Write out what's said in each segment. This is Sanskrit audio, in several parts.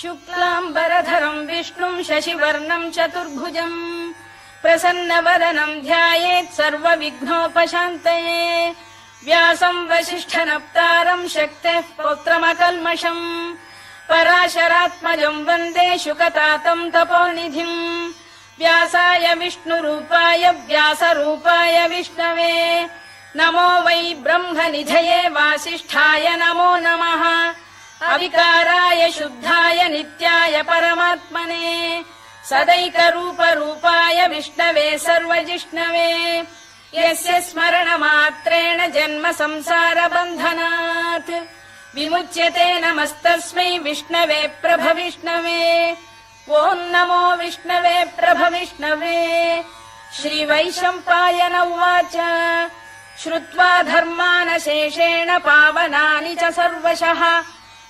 शुक्लाम्बरधरम् विष्णुम् शशिवर्णम् चतुर्भुजम् प्रसन्नवदनम् ध्यायेत् सर्वविघ्नोपशान्तये व्यासम् वसिष्ठनप्तारम् शक्तेः पौत्रमकल्मषम् पराशरात्मजम् वन्दे शुकतातम् तपोनिधिम् व्यासाय विष्णुरूपाय व्यासरूपाय विष्णवे नमो वै ब्रह्मनिधये वासिष्ठाय नमो नमः अविकाराय शुद्धाय नित्याय परमात्मने सदैकरूपरूपाय विष्णवे सर्वजिष्णवे यस्य स्मरणमात्रेण जन्म संसारबन्धनात् विमुच्यते नमस्तस्मै विष्णवे प्रभविष्णवे ॐ नमो विष्णवे प्रभविष्णवे। श्रीवैशम्पायन उवाच श्रुत्वा धर्मानशेषेण पावनानि च सर्वशः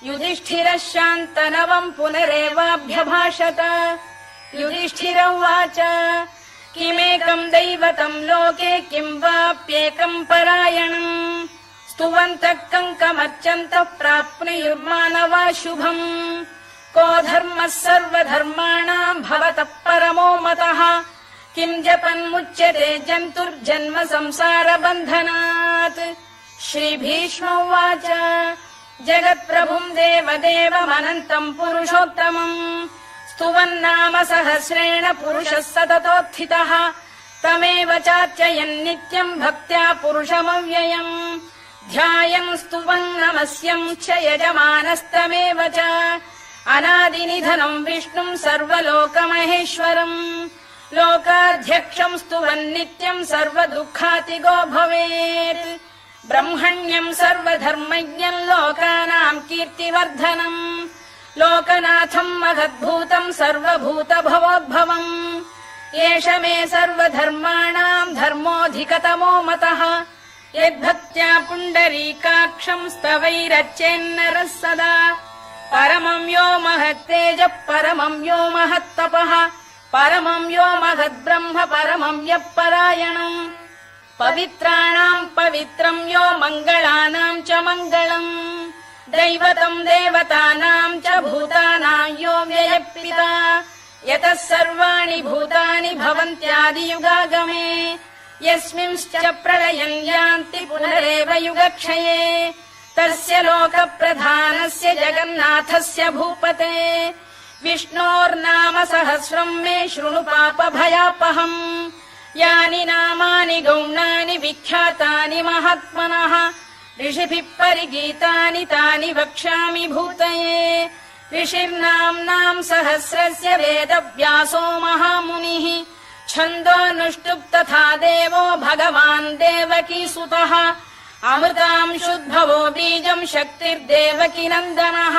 युधिष्ठिरः शान्तनवम् पुनरेवाभ्यभाषत। युधिष्ठिर उवाच किमेकम् दैवतम् लोके किम् वाप्येकम् परायणम् स्तुवन्तः कङ्कमर्चन्तः प्राप्नुयुर्मानवा शुभम् को धर्मः सर्वधर्माणाम् भवतः परमो मतः किम् जपन्मुच्यते जन्तुर्जन्म संसारबन्धनात्। श्रीभीष्म उवाच जगत्प्रभुम् देवदेवमनन्तम् पुरुषोत्तमम् स्तुवन्नाम सहस्रेण पुरुषः सततोत्थितः तमेव चार्चयन् नित्यम् भक्त्या पुरुषमव्ययम् ध्यायन् स्तुवन् नमस्यम् च यजमानस्तमेव च अनादिनिधनम् विष्णुम् सर्वलोकमहेश्वरम् लोकाध्यक्षम् स्तुवन् नित्यम् सर्वदुःखातिगो भवेत् ब्रह्मण्यम् सर्वधर्मज्ञम् लोकानाम् कीर्तिवर्धनम् लोकनाथम् महद्भूतम् सर्वभूतभवोद्भवम् एष मे सर्वधर्माणाम् धर्मोऽधिकतमो मतः यद्भक्त्या पुण्डरीकाक्षम् स्तवैरच्चेन्नरः सदा परमम् यो महत्तेजः परमम् यो महत्तपः परमम् यो महद्ब्रह्म परमम् यः परायणम् पवित्राणाम् पवित्रम् यो मङ्गलानाम् च मङ्गलम् दैवतम् देवतानाम् च भूतानाम् यो व्ययपिता यतः सर्वाणि भूतानि भवन्त्यादियुगागमे यस्मिंश्च प्रलयम् यान्ति पुनरेव युगक्षये तस्य लोकप्रधानस्य जगन्नाथस्य भूपते विष्णोर्नाम सहस्रम् मे शृणु पापभयापहम् यानि नामानि गौणानि विख्यातानि महात्मनः ऋषिभिः परिगीतानि तानि वक्ष्यामि भूतये ऋषिर्नाम्नाम् सहस्रस्य वेदव्यासो महामुनिः छन्दोऽनुष्टुप् तथा देवो भगवान् देवकीसुतः अमृताम् शुद्भवो बीजम् शक्तिर्देवकी नन्दनः